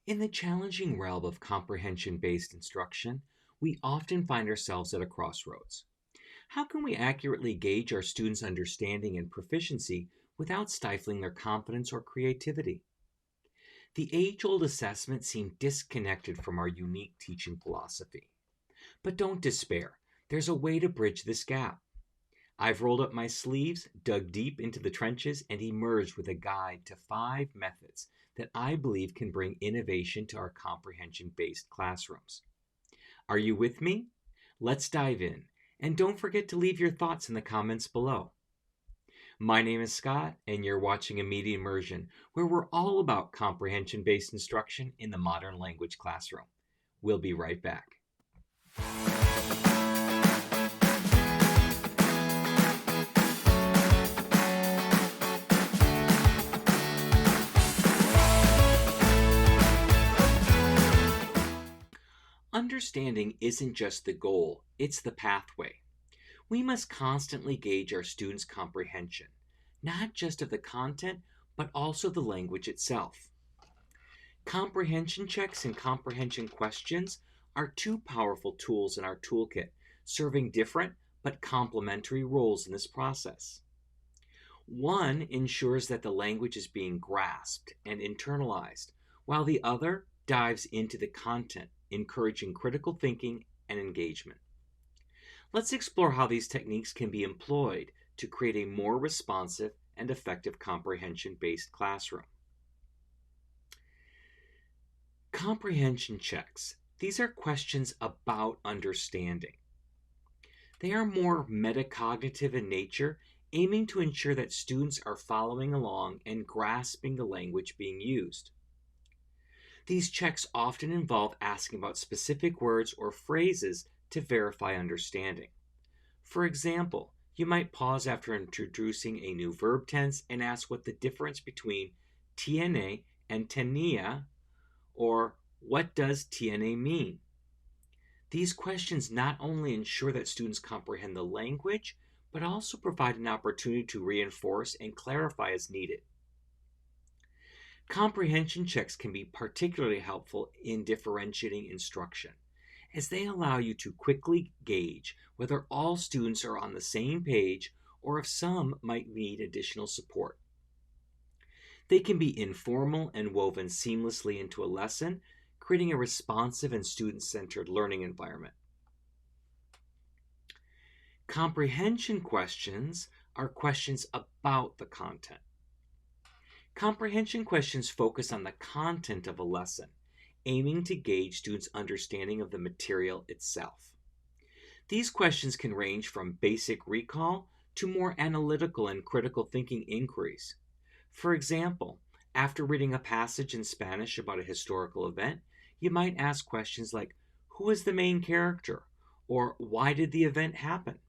In the challenging realm of comprehension-based instruction, we often find ourselves at a crossroads. How can we accurately gauge our students' understanding and proficiency without stifling their confidence or creativity? The age-old assessments seem disconnected from our unique teaching philosophy. But don't despair. There's a way to bridge this gap. I've rolled up my sleeves, dug deep into the trenches, and emerged with a guide to 5 methods that I believe can bring innovation to our comprehension-based classrooms. Are you with me? Let's dive in, and don't forget to leave your thoughts in the comments below. My name is Scott, and you're watching Immediate Immersion, where we're all about comprehension-based instruction in the modern language classroom. We'll be right back. Understanding isn't just the goal, it's the pathway. We must constantly gauge our students' comprehension, not just of the content, but also the language itself. Comprehension checks and comprehension questions are 2 powerful tools in our toolkit, serving different but complementary roles in this process. One ensures that the language is being grasped and internalized, while the other dives into the content, encouraging critical thinking and engagement. Let's explore how these techniques can be employed to create a more responsive and effective comprehension-based classroom. Comprehension checks. These are questions about understanding. They are more metacognitive in nature, aiming to ensure that students are following along and grasping the language being used. These checks often involve asking about specific words or phrases to verify understanding. For example, you might pause after introducing a new verb tense and ask what the difference between tiene and tenía, or what does tiene mean? These questions not only ensure that students comprehend the language, but also provide an opportunity to reinforce and clarify as needed. Comprehension checks can be particularly helpful in differentiating instruction, as they allow you to quickly gauge whether all students are on the same page or if some might need additional support. They can be informal and woven seamlessly into a lesson, creating a responsive and student-centered learning environment. Comprehension questions are questions about the content. Comprehension questions focus on the content of a lesson, aiming to gauge students' understanding of the material itself. These questions can range from basic recall to more analytical and critical thinking inquiries. For example, after reading a passage in Spanish about a historical event, you might ask questions like, who is the main character? Or why did the event happen?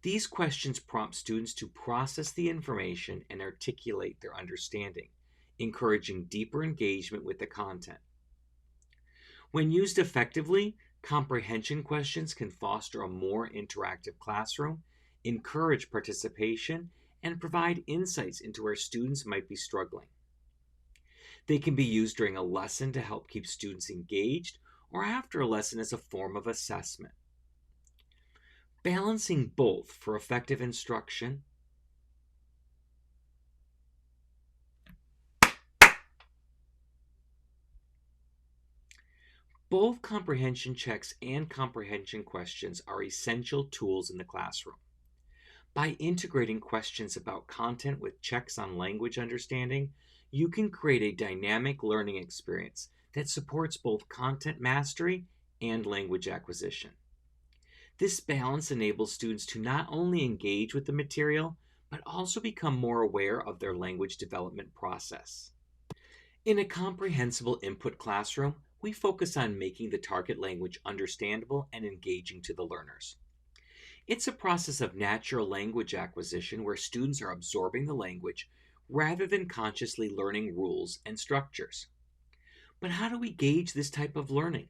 These questions prompt students to process the information and articulate their understanding, encouraging deeper engagement with the content. When used effectively, comprehension questions can foster a more interactive classroom, encourage participation, and provide insights into where students might be struggling. They can be used during a lesson to help keep students engaged, or after a lesson as a form of assessment. Balancing both for effective instruction. Both comprehension checks and comprehension questions are essential tools in the classroom. By integrating questions about content with checks on language understanding, you can create a dynamic learning experience that supports both content mastery and language acquisition. This balance enables students to not only engage with the material, but also become more aware of their language development process. In a comprehensible input classroom, we focus on making the target language understandable and engaging to the learners. It's a process of natural language acquisition where students are absorbing the language rather than consciously learning rules and structures. But how do we gauge this type of learning?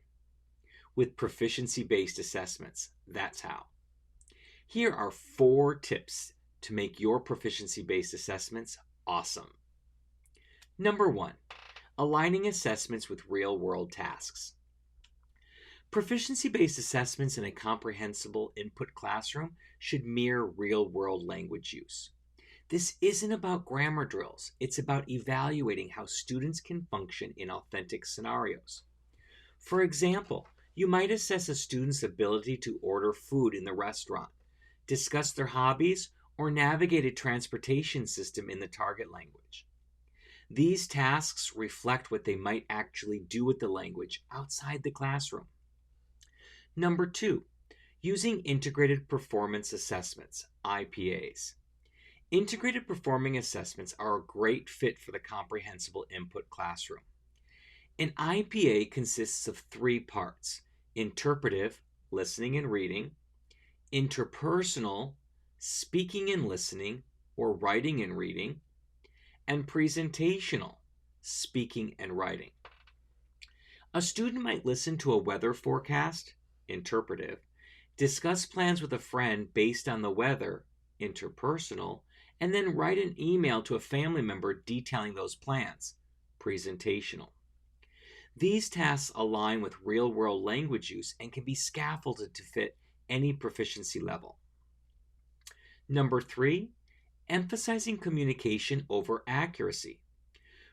With proficiency-based assessments, that's how. Here are 4 tips to make your proficiency-based assessments awesome. Number 1, Aligning assessments with real-world tasks. Proficiency-based assessments in a comprehensible input classroom should mirror real-world language use. This isn't about grammar drills, it's about evaluating how students can function in authentic scenarios. For example, you might assess a student's ability to order food in the restaurant, discuss their hobbies, or navigate a transportation system in the target language. These tasks reflect what they might actually do with the language outside the classroom. Number 2, using integrated performance assessments, IPAs. Integrated performing assessments are a great fit for the comprehensible input classroom. An IPA consists of 3 parts: interpretive, listening and reading; interpersonal, speaking and listening, or writing and reading; and presentational, speaking and writing. A student might listen to a weather forecast, interpretive, discuss plans with a friend based on the weather, interpersonal, and then write an email to a family member detailing those plans, presentational. These tasks align with real-world language use and can be scaffolded to fit any proficiency level. Number 3, emphasizing communication over accuracy.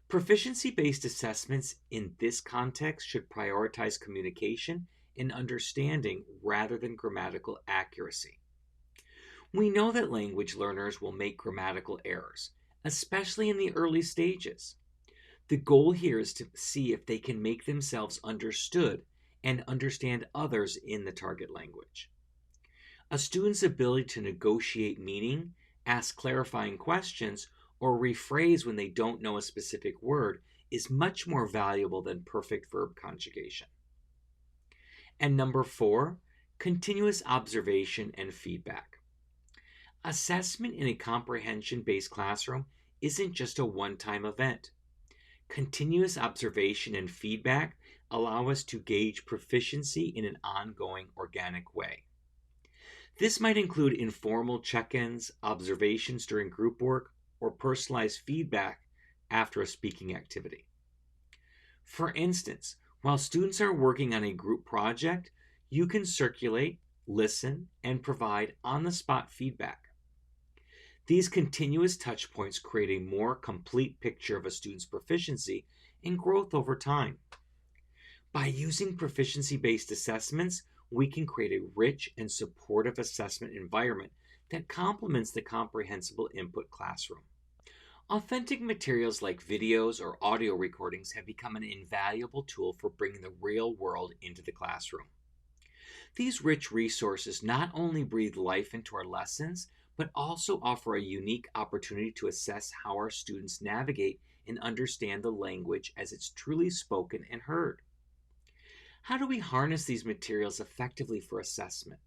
Proficiency-based assessments in this context should prioritize communication and understanding rather than grammatical accuracy. We know that language learners will make grammatical errors, especially in the early stages. The goal here is to see if they can make themselves understood and understand others in the target language. A student's ability to negotiate meaning, ask clarifying questions, or rephrase when they don't know a specific word is much more valuable than perfect verb conjugation. And number 4, continuous observation and feedback. Assessment in a comprehension-based classroom isn't just a one-time event. Continuous observation and feedback allow us to gauge proficiency in an ongoing, organic way. This might include informal check-ins, observations during group work, or personalized feedback after a speaking activity. For instance, while students are working on a group project, you can circulate, listen, and provide on-the-spot feedback. These continuous touch points create a more complete picture of a student's proficiency and growth over time. By using proficiency-based assessments, we can create a rich and supportive assessment environment that complements the comprehensible input classroom. Authentic materials like videos or audio recordings have become an invaluable tool for bringing the real world into the classroom. These rich resources not only breathe life into our lessons, but also offer a unique opportunity to assess how our students navigate and understand the language as it's truly spoken and heard. How do we harness these materials effectively for assessment?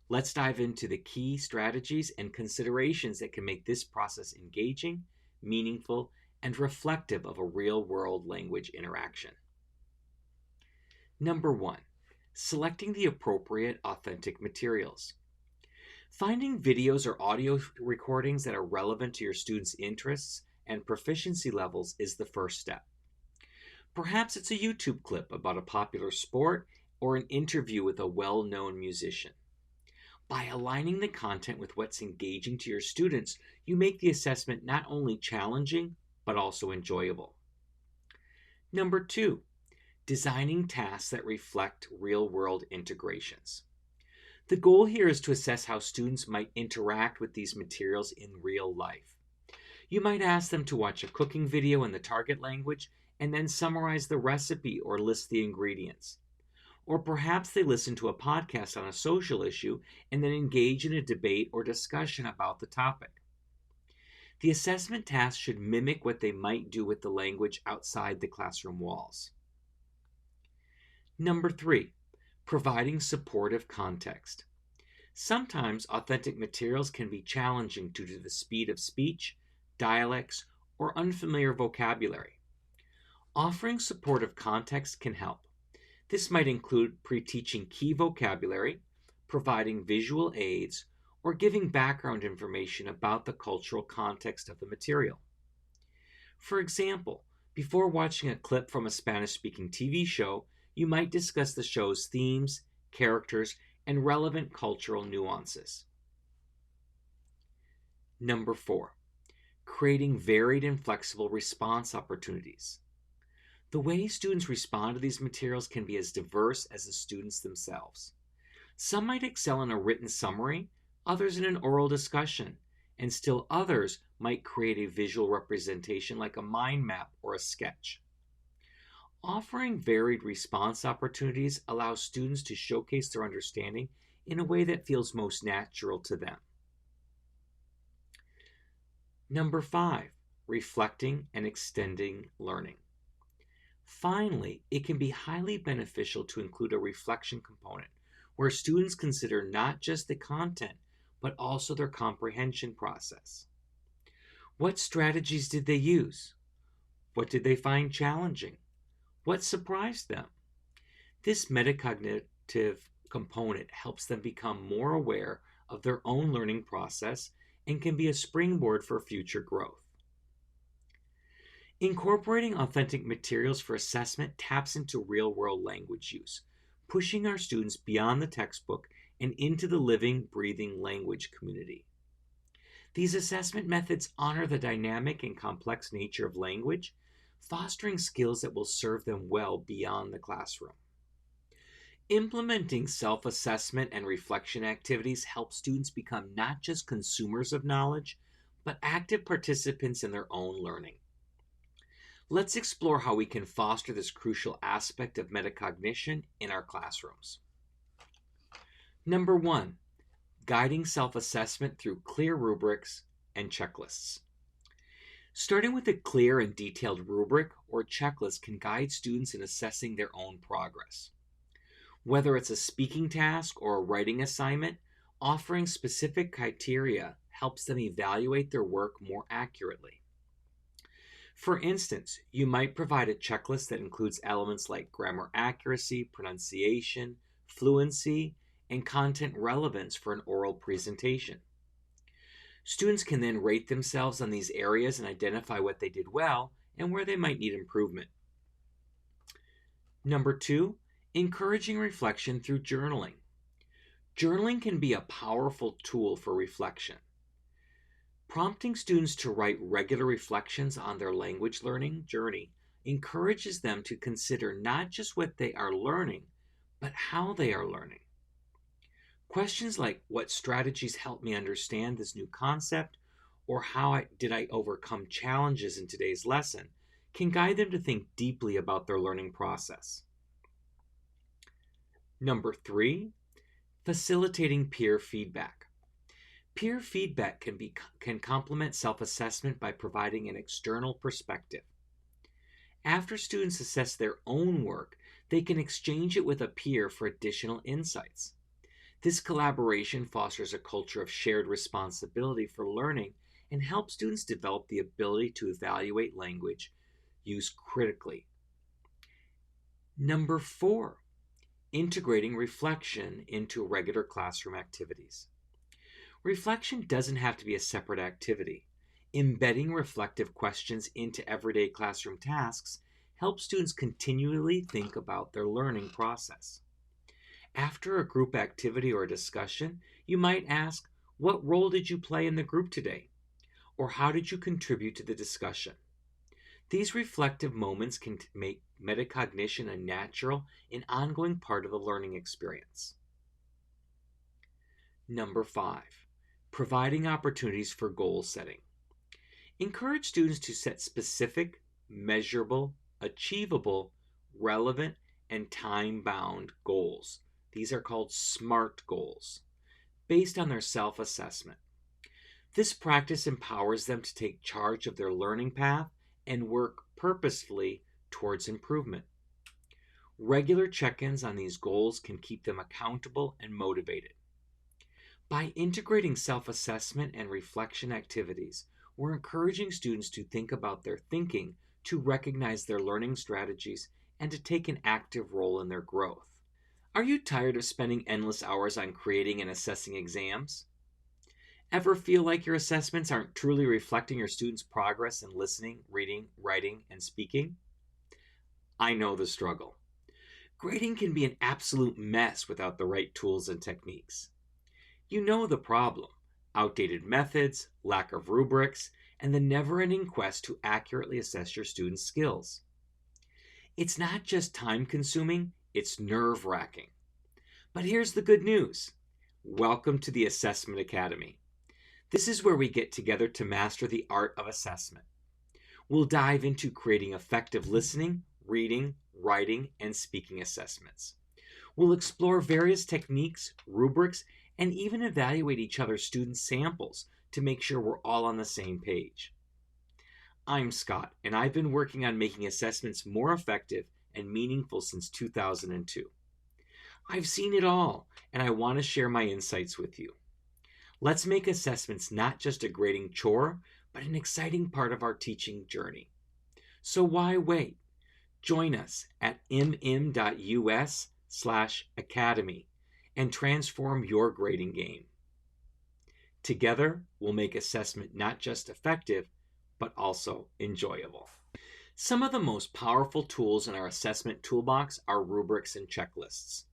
Let's dive into the key strategies and considerations that can make this process engaging, meaningful, and reflective of a real-world language interaction. Number 1, selecting the appropriate authentic materials. Finding videos or audio recordings that are relevant to your students' interests and proficiency levels is the first step. Perhaps it's a YouTube clip about a popular sport or an interview with a well-known musician. By aligning the content with what's engaging to your students, you make the assessment not only challenging, but also enjoyable. Number 2, designing tasks that reflect real-world integrations. The goal here is to assess how students might interact with these materials in real life. You might ask them to watch a cooking video in the target language and then summarize the recipe or list the ingredients. Or perhaps they listen to a podcast on a social issue and then engage in a debate or discussion about the topic. The assessment task should mimic what they might do with the language outside the classroom walls. Number 3, providing supportive context. Sometimes authentic materials can be challenging due to the speed of speech, dialects, or unfamiliar vocabulary. Offering supportive context can help. This might include pre-teaching key vocabulary, providing visual aids, or giving background information about the cultural context of the material. For example, Before watching a clip from a Spanish-speaking TV show, you might discuss the show's themes, characters, and relevant cultural nuances. Number 4, creating varied and flexible response opportunities. The way students respond to these materials can be as diverse as the students themselves. Some might excel in a written summary, others in an oral discussion, and still others might create a visual representation like a mind map or a sketch. Offering varied response opportunities allows students to showcase their understanding in a way that feels most natural to them. Number 5, reflecting and extending learning. Finally, it can be highly beneficial to include a reflection component where students consider not just the content, but also their comprehension process. What strategies did they use? What did they find challenging? What surprised them? This metacognitive component helps them become more aware of their own learning process and can be a springboard for future growth. Incorporating authentic materials for assessment taps into real-world language use, pushing our students beyond the textbook and into the living, breathing language community. These assessment methods honor the dynamic and complex nature of language, fostering skills that will serve them well beyond the classroom. Implementing self-assessment and reflection activities help students become not just consumers of knowledge, but active participants in their own learning. Let's explore how we can foster this crucial aspect of metacognition in our classrooms. Number 1, guiding self-assessment through clear rubrics and checklists. Starting with a clear and detailed rubric or checklist can guide students in assessing their own progress. Whether it's a speaking task or a writing assignment, offering specific criteria helps them evaluate their work more accurately. For instance, you might provide a checklist that includes elements like grammar accuracy, pronunciation, fluency, and content relevance for an oral presentation. Students can then rate themselves on these areas and identify what they did well and where they might need improvement. Number 2, encouraging reflection through journaling. Journaling can be a powerful tool for reflection. Prompting students to write regular reflections on their language learning journey encourages them to consider not just what they are learning, but how they are learning. Questions like, what strategies helped me understand this new concept, or how did I overcome challenges in today's lesson, can guide them to think deeply about their learning process. Number 3, facilitating peer feedback. Peer feedback can complement self-assessment by providing an external perspective. After students assess their own work, they can exchange it with a peer for additional insights. This collaboration fosters a culture of shared responsibility for learning and helps students develop the ability to evaluate language use critically. Number 4, integrating reflection into regular classroom activities. Reflection doesn't have to be a separate activity. Embedding reflective questions into everyday classroom tasks helps students continually think about their learning process. After a group activity or a discussion, you might ask, what role did you play in the group today? Or how did you contribute to the discussion? These reflective moments can make metacognition a natural and ongoing part of the learning experience. Number 5, providing opportunities for goal setting. Encourage students to set specific, measurable, achievable, relevant, and time-bound goals. These are called SMART goals, based on their self-assessment. This practice empowers them to take charge of their learning path and work purposefully towards improvement. Regular check-ins on these goals can keep them accountable and motivated. By integrating self-assessment and reflection activities, we're encouraging students to think about their thinking, to recognize their learning strategies, and to take an active role in their growth. Are you tired of spending endless hours on creating and assessing exams? Ever feel like your assessments aren't truly reflecting your students' progress in listening, reading, writing, and speaking? I know the struggle. Grading can be an absolute mess without the right tools and techniques. You know the problem: outdated methods, lack of rubrics, and the never-ending quest to accurately assess your students' skills. It's not just time-consuming, it's nerve-wracking. But here's the good news. Welcome to the Assessment Academy. This is where we get together to master the art of assessment. We'll dive into creating effective listening, reading, writing, and speaking assessments. We'll explore various techniques, rubrics, and even evaluate each other's student samples to make sure we're all on the same page. I'm Scott, and I've been working on making assessments more effective and meaningful since 2002. I've seen it all, and I want to share my insights with you. Let's make assessments not just a grading chore, but an exciting part of our teaching journey. So why wait? Join us at mm.us/academy and transform your grading game. Together, we'll make assessment not just effective, but also enjoyable. Some of the most powerful tools in our assessment toolbox are rubrics and checklists.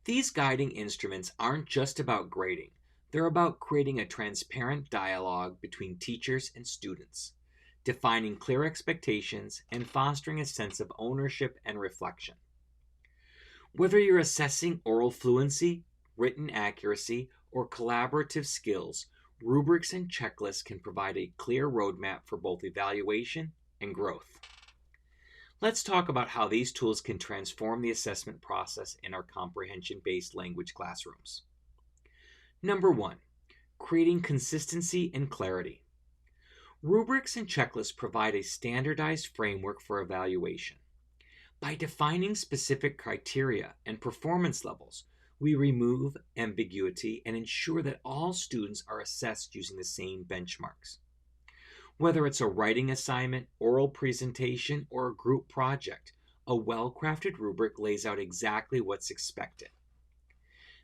These guiding instruments aren't just about grading. They're about creating a transparent dialogue between teachers and students, defining clear expectations, and fostering a sense of ownership and reflection. Whether you're assessing oral fluency, written accuracy, or collaborative skills, rubrics and checklists can provide a clear roadmap for both evaluation and growth. Let's talk about how these tools can transform the assessment process in our comprehension-based language classrooms. Number 1, creating consistency and clarity. Rubrics and checklists provide a standardized framework for evaluation. By defining specific criteria and performance levels, we remove ambiguity and ensure that all students are assessed using the same benchmarks. Whether it's a writing assignment, oral presentation, or a group project, a well-crafted rubric lays out exactly what's expected.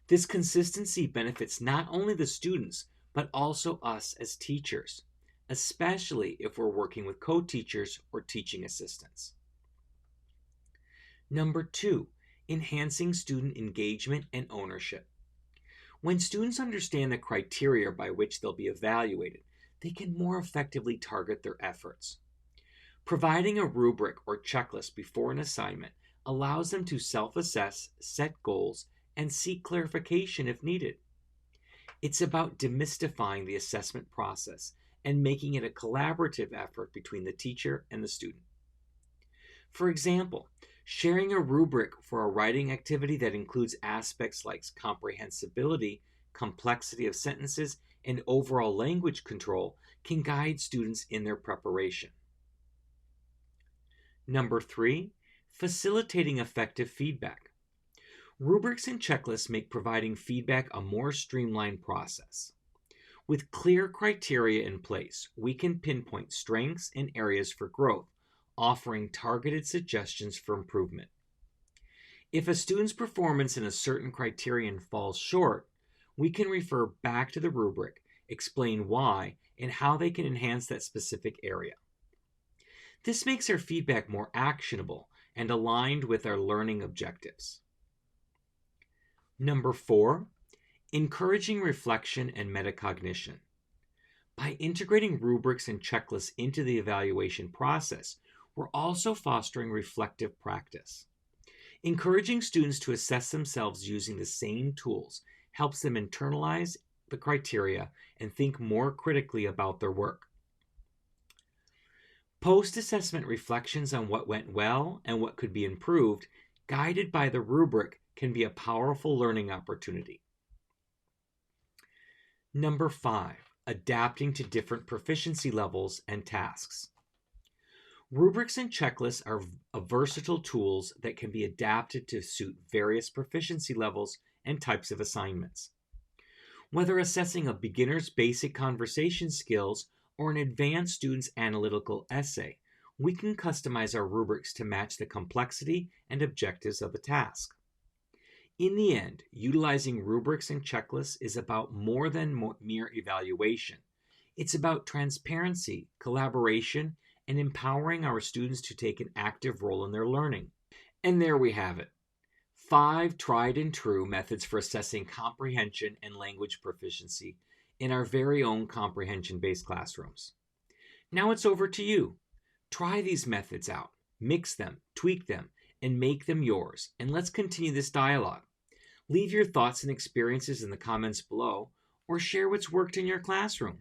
This consistency benefits not only the students, but also us as teachers, especially if we're working with co-teachers or teaching assistants. Number 2, enhancing student engagement and ownership. When students understand the criteria by which they'll be evaluated, they can more effectively target their efforts. Providing a rubric or checklist before an assignment allows them to self-assess, set goals, and seek clarification if needed. It's about demystifying the assessment process and making it a collaborative effort between the teacher and the student. For example, sharing a rubric for a writing activity that includes aspects like comprehensibility, complexity of sentences, and overall language control can guide students in their preparation. Number 3, facilitating effective feedback. Rubrics and checklists make providing feedback a more streamlined process. With clear criteria in place, we can pinpoint strengths and areas for growth, offering targeted suggestions for improvement. If a student's performance in a certain criterion falls short, we can refer back to the rubric, explain why, and how they can enhance that specific area. This makes our feedback more actionable and aligned with our learning objectives. Number 4, encouraging reflection and metacognition. By integrating rubrics and checklists into the evaluation process, we're also fostering reflective practice. Encouraging students to assess themselves using the same tools helps them internalize the criteria and think more critically about their work. Post-assessment reflections on what went well and what could be improved, guided by the rubric, can be a powerful learning opportunity. Number 5, adapting to different proficiency levels and tasks. Rubrics and checklists are versatile tools that can be adapted to suit various proficiency levels and types of assignments. Whether assessing a beginner's basic conversation skills or an advanced student's analytical essay, we can customize our rubrics to match the complexity and objectives of the task. In the end, utilizing rubrics and checklists is about more than mere evaluation. It's about transparency, collaboration, and empowering our students to take an active role in their learning. And there we have it. 5 tried and true methods for assessing comprehension and language proficiency in our very own comprehension-based classrooms. Now it's over to you. Try these methods out, mix them, tweak them, and make them yours. And let's continue this dialogue. Leave your thoughts and experiences in the comments below, or share what's worked in your classroom.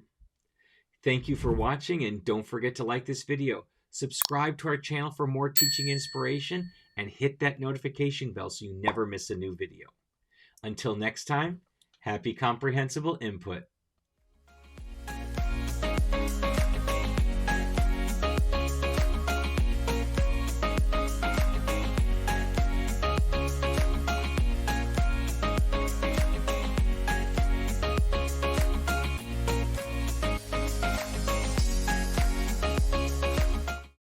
Thank you for watching, and don't forget to like this video, subscribe to our channel for more teaching inspiration, and hit that notification bell so you never miss a new video. Until next time, happy comprehensible input.